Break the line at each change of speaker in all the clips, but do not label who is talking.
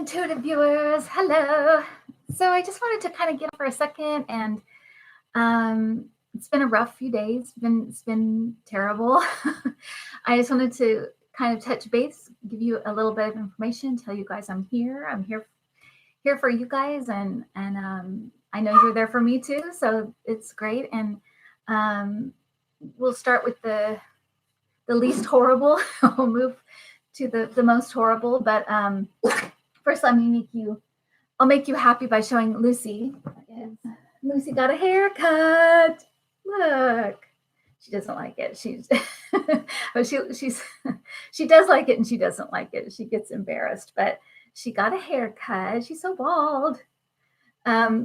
intuitive viewers, hello. So I just wanted to kind of get for a second, and it's been a rough few days. It's been terrible. I just wanted to kind of touch base, give you a little bit of information, tell you guys I'm here. I'm here for you guys, and I know you're there for me too. So it's great, and we'll start with the least horrible. We'll move to the most horrible, but first, I'll make you happy by showing Lucy. Lucy got a haircut. Look, she doesn't like it. She does like it and she doesn't like it. She gets embarrassed, but she got a haircut. She's so bald. Yeah,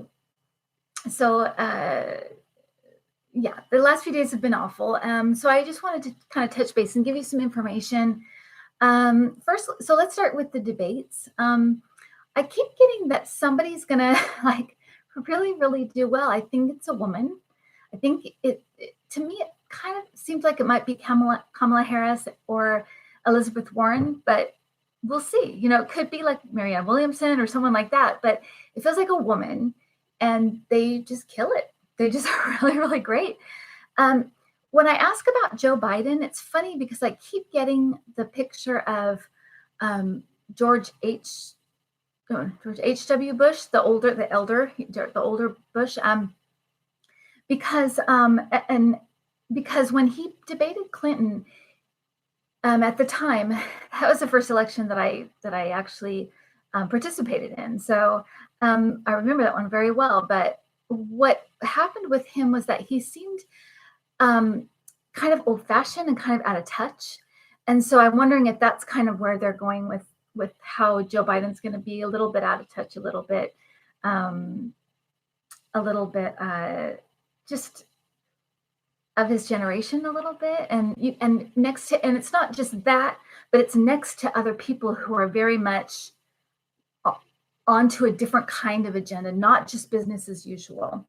the last few days have been awful. So I just wanted to kind of touch base and give you some information. First, so let's start with the debates. I keep getting that somebody's gonna really, really do well. I think it's a woman. I think to me, it kind of seems like it might be Kamala Harris or Elizabeth Warren, but we'll see. It could be like Marianne Williamson or someone like that, but it feels like a woman, and they just kill it. They just are really, really great. When I ask about Joe Biden, it's funny because I keep getting the picture of George H.W. Bush, the older Bush, because when he debated Clinton at the time, that was the first election that I actually participated in. So I remember that one very well. But what happened with him was that he seemed kind of old-fashioned and kind of out of touch. And so I'm wondering if that's kind of where they're going with how Joe Biden's going to be a little bit out of touch, a little bit just of his generation a little bit. And it's not just that, but it's next to other people who are very much onto a different kind of agenda, not just business as usual.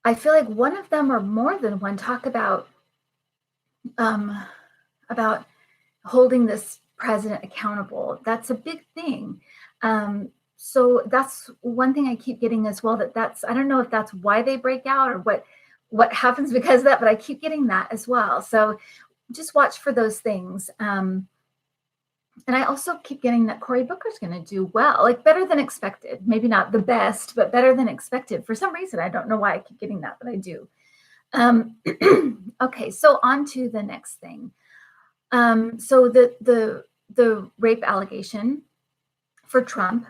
I feel like one of them or more than one talk about holding this president accountable. That's a big thing. So that's one thing I keep getting as well, I don't know if that's why they break out or what happens because of that, but I keep getting that as well. So just watch for those things. And I also keep getting that Cory Booker's going to do well, like better than expected. Maybe not the best, but better than expected. For some reason, I don't know why I keep getting that, but I do. Okay, so on to the next thing. So the rape allegation for Trump,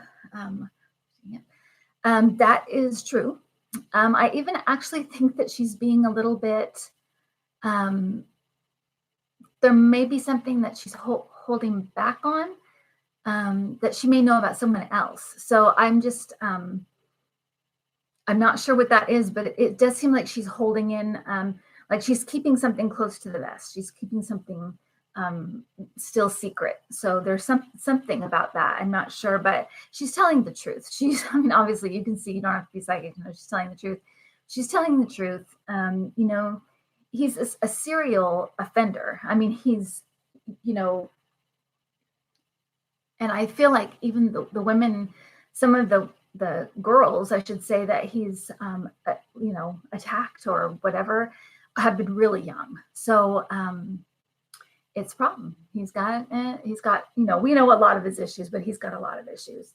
that is true. I even actually think that she's being a little bit. There may be something that she's holding back on that she may know about someone else. So I'm just, I'm not sure what that is, but it does seem like she's holding in, like she's keeping something close to the vest. She's keeping something still secret. So there's something about that. I'm not sure, but she's telling the truth. Obviously you can see, you don't have to be psychic, she's telling the truth. She's telling the truth. He's a serial offender. He's, and I feel like even the women, some of the girls, I should say, that he's, attacked or whatever, have been really young. So it's a problem. He's got, we know a lot of his issues, but he's got a lot of issues.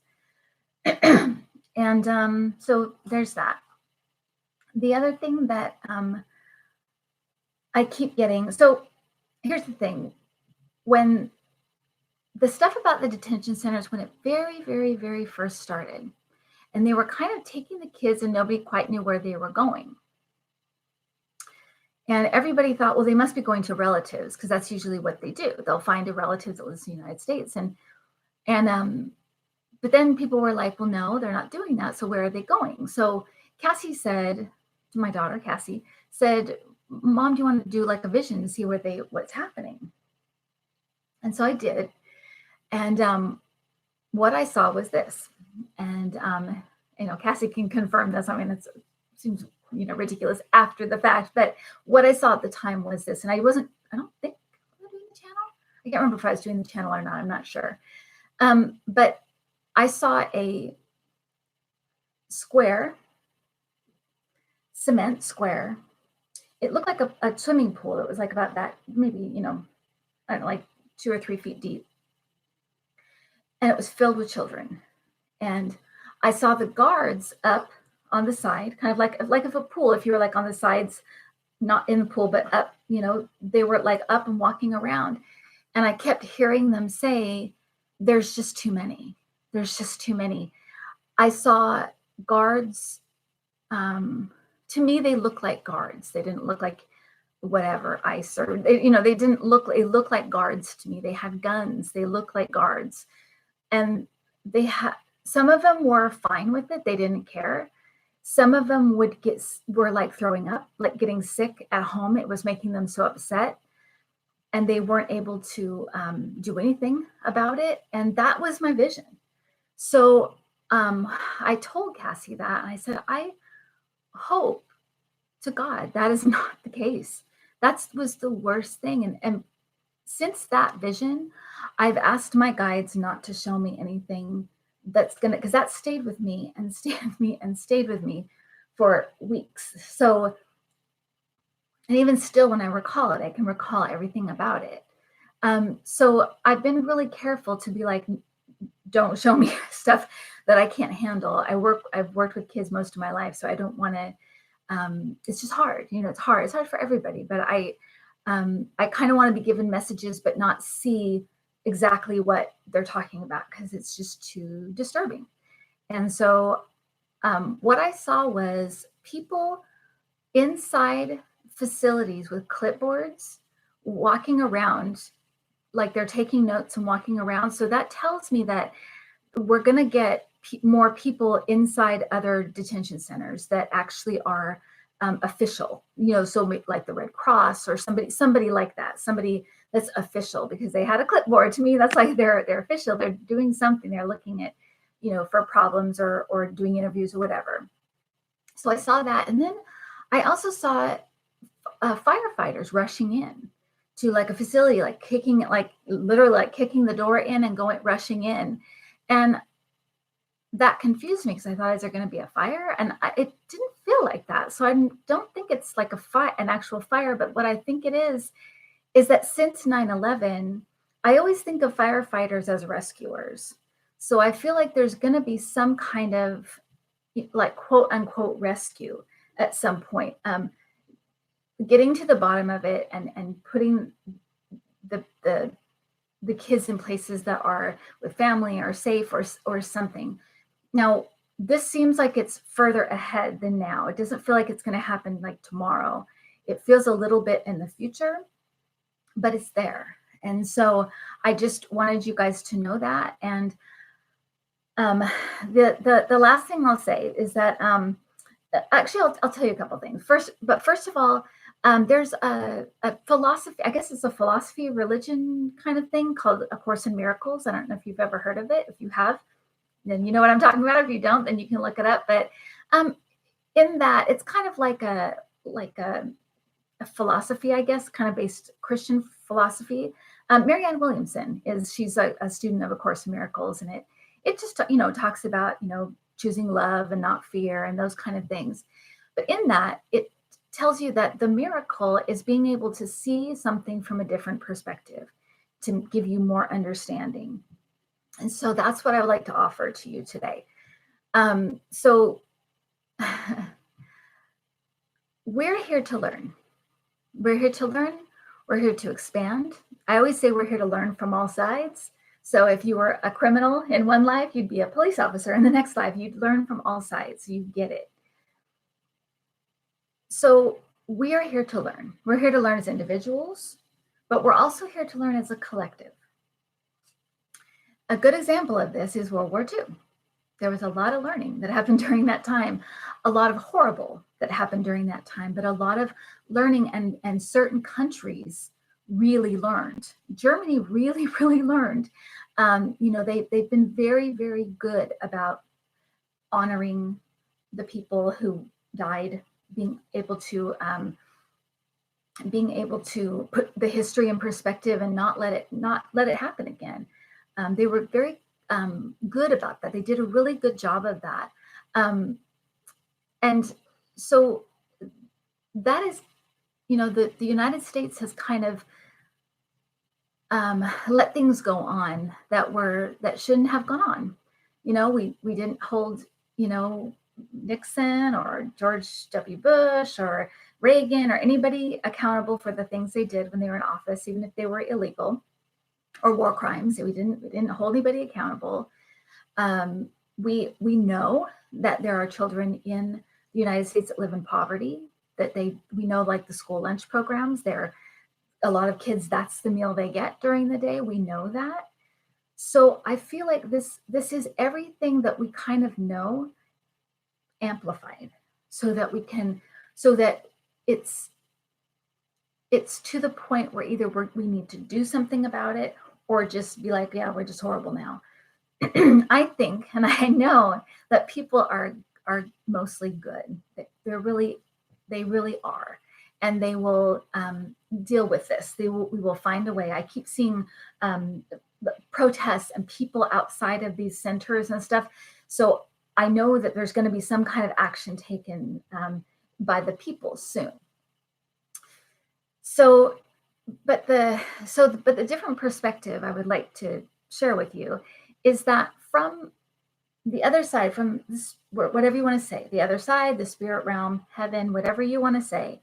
And so there's that. The other thing that I keep getting, so here's the thing. When the stuff about the detention centers, when it very, very, very first started, and they were kind of taking the kids and nobody quite knew where they were going. And everybody thought, well, they must be going to relatives because that's usually what they do. They'll find a relative that lives in the United States. But then people were like, well, no, they're not doing that. So where are they going? So Cassie said, my daughter, Cassie, said, Mom, do you want to do like a vision to see what's happening? And so I did. And what I saw was this. And, Cassie can confirm this. It seems, ridiculous after the fact. But what I saw at the time was this. And I don't think, was I doing the channel? I can't remember if I was doing the channel or not. I'm not sure. But I saw a square, cement square. It looked like a swimming pool. It was like about that, maybe, I don't know, like 2 or 3 feet deep. And it was filled with children. And I saw the guards up on the side, kind of like if a pool, if you were like on the sides, not in the pool, but up, they were like up and walking around. And I kept hearing them say, there's just too many. There's just too many. I saw guards. To me, they looked like guards. They didn't look like whatever ICE or, they didn't look, it looked like guards to me. They had guns. They looked like guards. And some of them were fine with it. They didn't care. Some of them were like throwing up, like getting sick at home. It was making them so upset. And they weren't able to do anything about it. And that was my vision. So I told Cassie that, and I said, I hope to God that is not the case. That was the worst thing. And since that vision, I've asked my guides not to show me anything because that stayed with me and stayed with me and stayed with me for weeks. So, and even still, when I recall it, I can recall everything about it. So I've been really careful to be like, don't show me stuff that I can't handle. I've worked with kids most of my life, so I don't want to. It's just hard, it's hard. It's hard for everybody, but I kind of want to be given messages, but not see exactly what they're talking about because it's just too disturbing. And so what I saw was people inside facilities with clipboards walking around like they're taking notes and walking around. So that tells me that we're going to get more people inside other detention centers that actually are official, so like the Red Cross or somebody like that, somebody that's official because they had a clipboard. To me, that's like they're official. They're doing something. They're looking at, for problems or doing interviews or whatever. So I saw that. And then I also saw firefighters rushing in to like a facility, like literally like kicking the door in and rushing in. And that confused me because I thought, is there going to be a fire? And it didn't feel like that. So I don't think it's like an actual fire. But what I think it is that since 9/11, I always think of firefighters as rescuers. So I feel like there's going to be some kind of like quote unquote rescue at some point. Getting to the bottom of it and putting the kids in places that are with family or safe or something. Now, this seems like it's further ahead than now. It doesn't feel like it's going to happen like tomorrow. It feels a little bit in the future, but it's there. And so I just wanted you guys to know that. And the last thing I'll say is that actually I'll tell you a couple things. First of all, there's a philosophy, I guess it's a philosophy religion kind of thing called A Course in Miracles. I don't know if you've ever heard of it. If you have, then you know what I'm talking about. If you don't, then you can look it up. But in that, it's kind of like a philosophy, I guess, kind of based Christian philosophy. Marianne Williamson she's a student of A Course in Miracles, and it just talks about choosing love and not fear and those kind of things. But in that, it tells you that the miracle is being able to see something from a different perspective to give you more understanding. And so that's what I would like to offer to you today. So we're here to learn. We're here to learn. We're here to expand. I always say we're here to learn from all sides. So if you were a criminal in one life, you'd be a police officer in the next life. You'd learn from all sides. You get it. So we are here to learn. We're here to learn as individuals, but we're also here to learn as a collective. A good example of this is World War II. There was a lot of learning that happened during that time, a lot of horrible that happened during that time, but a lot of learning, and certain countries really learned. Germany really, really learned. They've been very, very good about honoring the people who died, being able to put the history in perspective and not let it happen again. They were very good about that. They did a really good job of that. And so that is, the United States has kind of let things go on that shouldn't have gone on. We didn't hold, Nixon or George W. Bush or Reagan or anybody accountable for the things they did when they were in office, even if they were illegal or war crimes. We didn't hold anybody accountable. We know that there are children in the United States that live in poverty, that we know, like the school lunch programs, a lot of kids, that's the meal they get during the day. We know that. So I feel like this is everything that we kind of know amplified, so that it's to the point where either we need to do something about it or just be like, yeah, we're just horrible now. I think, and I know that people are mostly good. They really are, and they will deal with this. We will find a way. I keep seeing protests and people outside of these centers and stuff. So I know that there's going to be some kind of action taken by the people soon. But the different perspective I would like to share with you is that from the other side, from this, whatever you want to say, the other side, the spirit realm, heaven, whatever you want to say,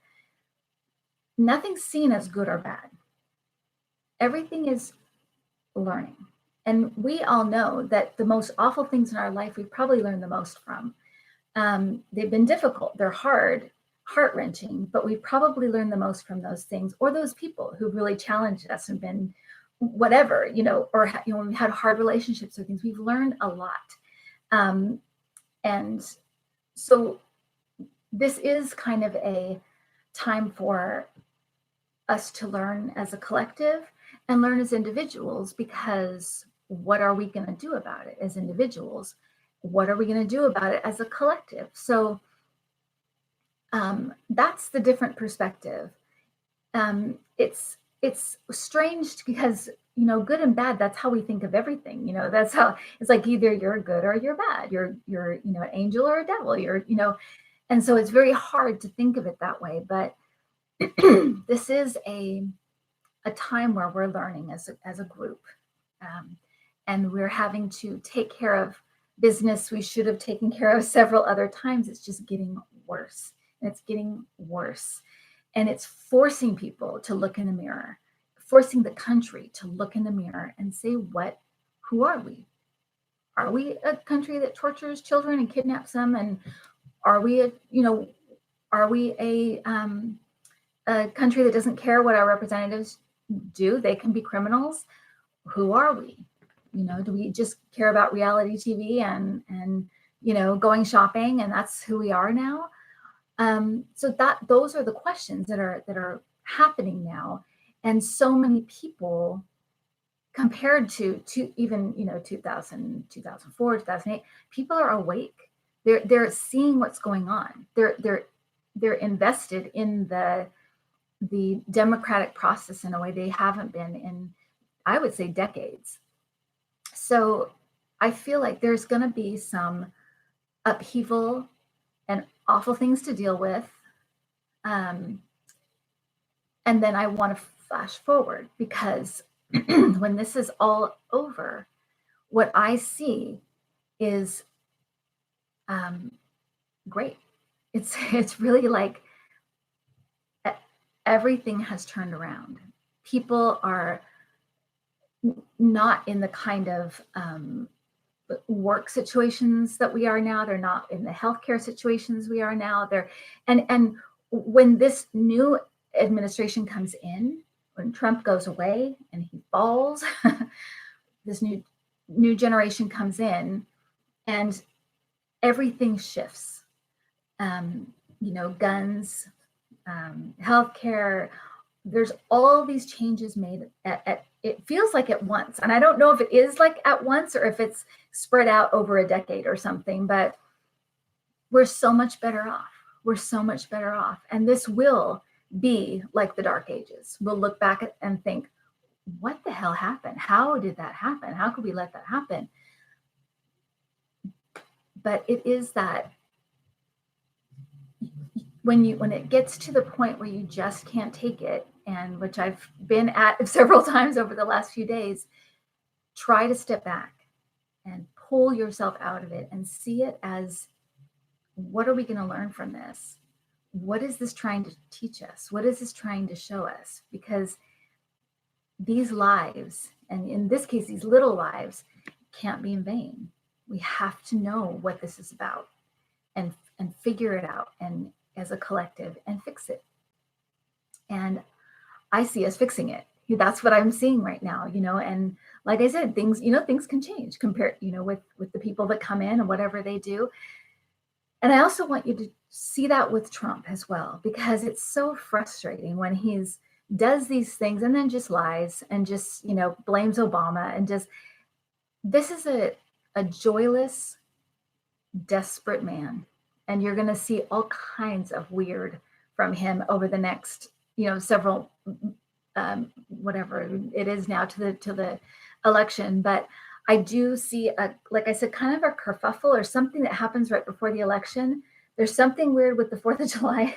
nothing's seen as good or bad. Everything is learning. And we all know that the most awful things in our life, we probably learned the most from. They've been difficult. They're hard, heart-wrenching, but we probably learned the most from those things, or those people who really challenged us and been whatever, or we've had hard relationships or things. We've learned a lot. And so this is kind of a time for us to learn as a collective and learn as individuals, because what are we going to do about it as individuals? What are we going to do about it as a collective? So that's the different perspective. It's strange because, good and bad, that's how we think of everything. That's how it's like, either you're good or you're bad. You're an angel or a devil. And so it's very hard to think of it that way. But this is a time where we're learning as a group. And we're having to take care of business we should have taken care of several other times. It's just getting worse. And it's getting worse. And it's forcing people to look in the mirror, forcing the country to look in the mirror and say, who are we? Are we a country that tortures children and kidnaps them? And are we a country that doesn't care what our representatives do? They can be criminals. Who are we? Do we just care about reality TV and going shopping, and that's who we are now? So those are the questions that are happening now. And so many people, compared to even 2000, 2004, 2008, people are awake. They're seeing what's going on. They're invested in the democratic process in a way they haven't been in, I would say, decades. So I feel like there's going to be some upheaval and awful things to deal with. And then I want to flash forward, because when this is all over, what I see is great. It's really like everything has turned around. People are not in the kind of work situations that we are now. They're not in the healthcare situations we are now. And when this new administration comes in, when Trump goes away and he falls, this new generation comes in, and everything shifts. Guns, healthcare. There's all these changes made at it feels like at once. And I don't know if it is like at once or if it's spread out over a decade or something, but we're so much better off. We're so much better off. And this will be like the Dark Ages. We'll look back and think, what the hell happened? How did that happen? How could we let that happen? But it is that when it gets to the point where you just can't take it, and which I've been at several times over the last few days, try to step back and pull yourself out of it and see it as, what are we going to learn from this? What is this trying to teach us? What is this trying to show us? Because these lives, and in this case, these little lives, can't be in vain. We have to know what this is about and figure it out, and as a collective, and fix it. And I see us fixing it. That's what I'm seeing right now, and like I said, things can change compared, with the people that come in and whatever they do. And I also want you to see that with Trump as well, because it's so frustrating when he's does these things and then just lies and just, blames Obama, and just, this is a joyless, desperate man. And you're going to see all kinds of weird from him over the next, several, whatever it is now to the election. But I do see, like I said, kind of a kerfuffle or something that happens right before the election. There's something weird with the 4th of July.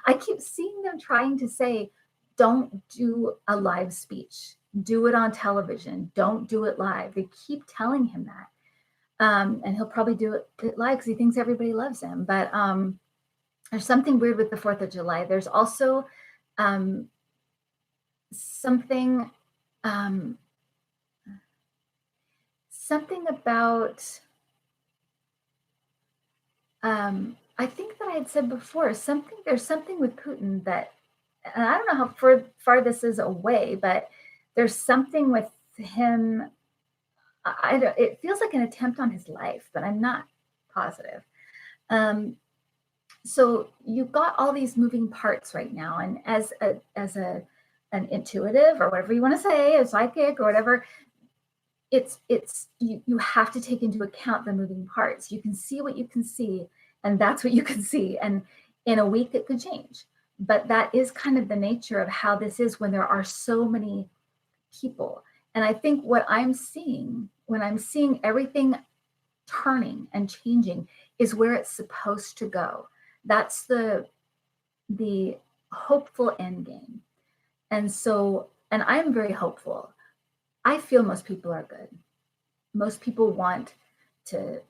I keep seeing them trying to say, don't do a live speech. Do it on television. Don't do it live. They keep telling him that. And he'll probably do it live because he thinks everybody loves him. But there's something weird with the 4th of July. There's also something about, I think that I had said before, there's something with Putin that, and I don't know how far this is away, but there's something with him. It feels like an attempt on his life, but I'm not positive. So you've got all these moving parts right now, and as an intuitive, or whatever you want to say, a psychic or whatever, you have to take into account the moving parts. You can see what you can see, and that's what you can see. And in a week it could change. But that is kind of the nature of how this is when there are so many people. And I think what I'm seeing when I'm seeing everything turning and changing is where it's supposed to go. That's the hopeful end game. And so, and I'm very hopeful. I feel most people are good. Most people want to,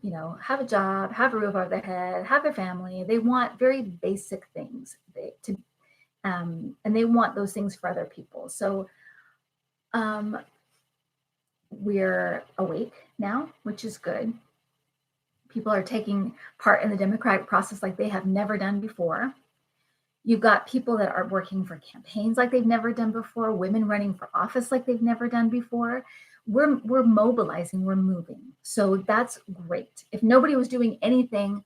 have a job, have a roof over their head, have their family. They want very basic things. And they want those things for other people. So we're awake now, which is good. People are taking part in the democratic process like they have never done before. You've got people that are working for campaigns like they've never done before, women running for office like they've never done before. We're mobilizing, we're moving. So that's great. If nobody was doing anything,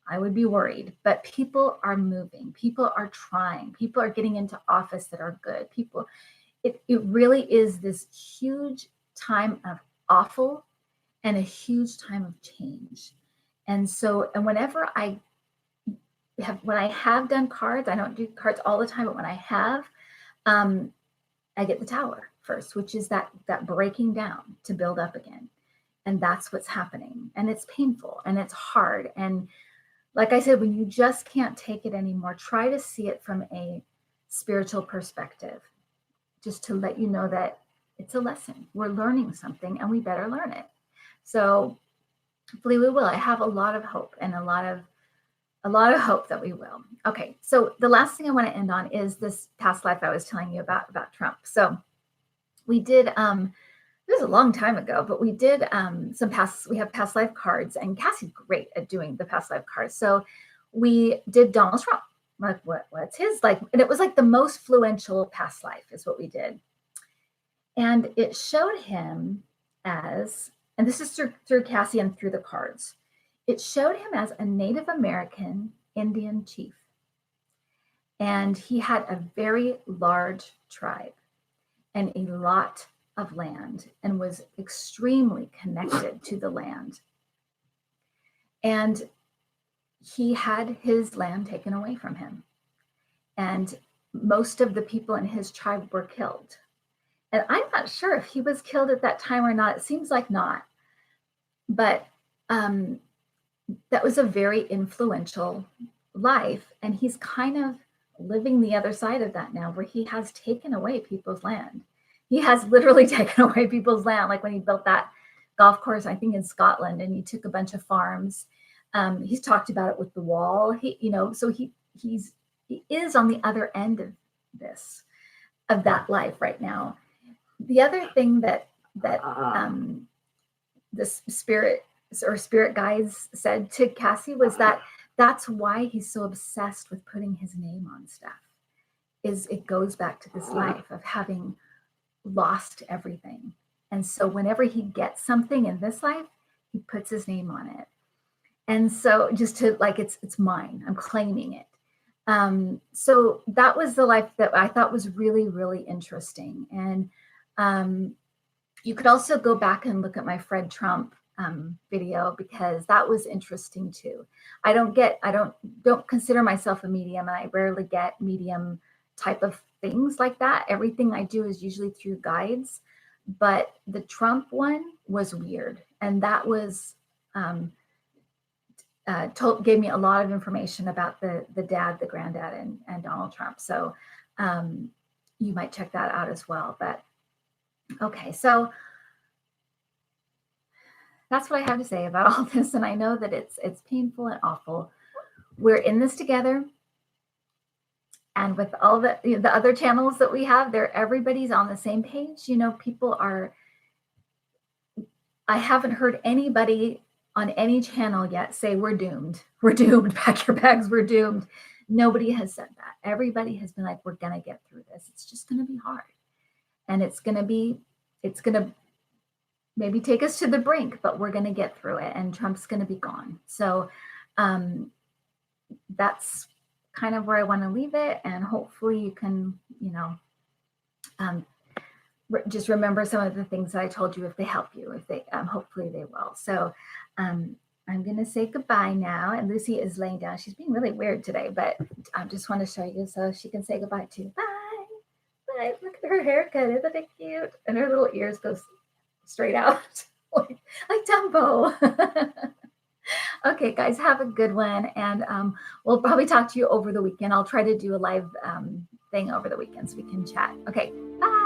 I would be worried. But people are moving, people are trying, people are getting into office that are good. It really is this huge time of awful and a huge time of change. And so, and whenever when I have done cards, I don't do cards all the time, but when I have, I get the Tower first, which is that breaking down to build up again. And that's what's happening. And it's painful and it's hard. And like I said, when you just can't take it anymore, try to see it from a spiritual perspective, just to let you know that it's a lesson. We're learning something and we better learn it. So hopefully we will. I have a lot of hope, and a lot of hope that we will. Okay, so the last thing I want to end on is this past life I was telling you about Trump. So we did, it was a long time ago, but we did we have past life cards, and Cassie's great at doing the past life cards. So we did Donald Trump. Like, what's his like? And it was like the most influential past life is what we did. And it showed him as, and this is through Cassie and through the cards, it showed him as a Native American Indian chief. And he had a very large tribe and a lot of land, and was extremely connected to the land. And he had his land taken away from him. And most of the people in his tribe were killed. And I'm not sure if he was killed at that time or not. It seems like not. But that was a very influential life. And he's kind of living the other side of that now, where he has taken away people's land. He has literally taken away people's land. Like when he built that golf course, I think in Scotland, and he took a bunch of farms. He's talked about it with the wall. So he is on the other end of this, of that life right now. The other thing that the spirit guides said to Cassie was that that's why he's so obsessed with putting his name on stuff. Is it goes back to this life of having lost everything. And so whenever he gets something in this life, he puts his name on it. And so just to like, it's mine, I'm claiming it. So that was the life that I thought was really, really interesting. And you could also go back and look at my Fred Trump video, because that was interesting too. I don't consider myself a medium, and I rarely get medium type of things like that. Everything I do is usually through guides, but the Trump one was weird. And that was, gave me a lot of information about the dad, the granddad, and Donald Trump. So you might check that out as well. But okay, so that's what I have to say about all this. And I know that it's painful and awful. We're in this together. And with all the other channels that we have there, everybody's on the same page. People are, I haven't heard anybody on any channel yet say we're doomed. We're doomed. Pack your bags. We're doomed. Nobody has said that. Everybody has been like, we're going to get through this. It's just going to be hard. And it's going to maybe take us to the brink, but we're going to get through it. And Trump's going to be gone. So that's kind of where I want to leave it. And hopefully you can, just remember some of the things that I told you, if they help you, if they, hopefully they will. So I'm going to say goodbye now. And Lucy is laying down. She's being really weird today, but I just want to show you so she can say goodbye too. Bye. Bye. Look at her haircut. Isn't it cute? And her little ears go straight out like Dumbo. Okay, guys, have a good one. And we'll probably talk to you over the weekend. I'll try to do a live thing over the weekend so we can chat. Okay, bye.